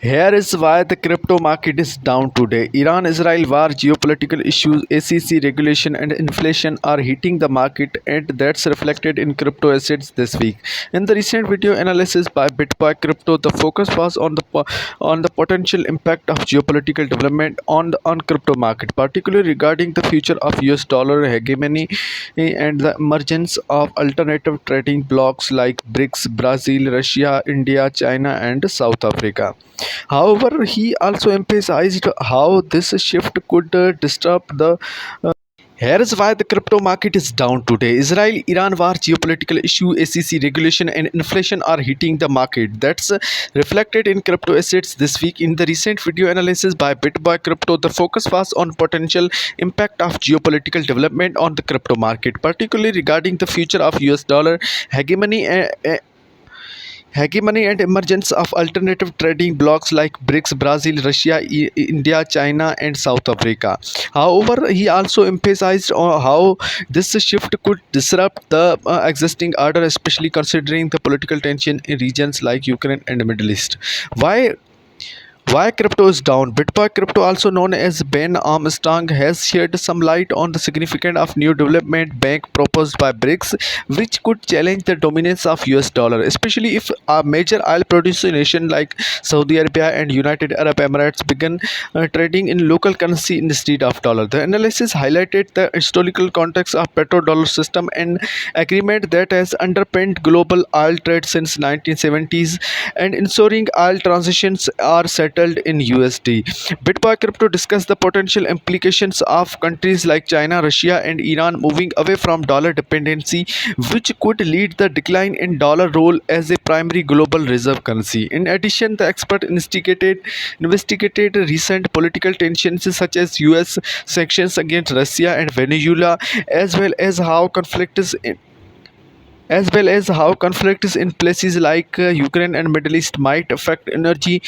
Here is why the crypto market is down today. Iran-Israel war, geopolitical issues, SEC regulation, and inflation are hitting the market, and that's reflected in crypto assets this week. In the recent video analysis by Bitboy Crypto, the focus was on the potential impact of geopolitical development on crypto market, particularly regarding the future of US dollar hegemony and the emergence of alternative trading blocks like BRICS, Brazil, Russia, India, China, and South Africa. However, he also emphasized how this shift could disrupt the. Here is why the crypto market is down today. Israel Iran war, geopolitical issue, SEC regulation, and inflation are hitting the market. That's reflected in crypto assets this week. In the recent video analysis by Bitboy Crypto, the focus was on potential impact of geopolitical development on the crypto market, particularly regarding the future of US dollar hegemony. Hegemony and emergence of alternative trading blocks like BRICS, Brazil, Russia, India, China, and South Africa. However, he also emphasized on how this shift could disrupt the existing order, especially considering the political tension in regions like Ukraine and the Middle East. Why crypto is down? Bitcoin crypto, also known as Ben Armstrong, has shed some light on the significance of new development bank proposed by BRICS, which could challenge the dominance of US dollar, especially if a major oil producing nation like Saudi Arabia and United Arab Emirates begin trading in local currency instead of dollar. The analysis highlighted the historical context of petrodollar system and agreement that has underpinned global oil trade since 1970s and ensuring oil transitions are settled in USD. Bitboy Crypto discussed the potential implications of countries like China, Russia, and Iran moving away from dollar dependency, which could lead the decline in dollar role as a primary global reserve currency. In addition, the expert investigated recent political tensions such as US sanctions against Russia and Venezuela, as well as how conflicts in places like Ukraine and Middle East might affect energy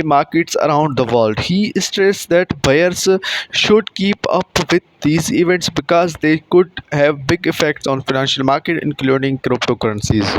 markets around the world. He stressed that buyers should keep up with these events because they could have big effects on financial market, including cryptocurrencies.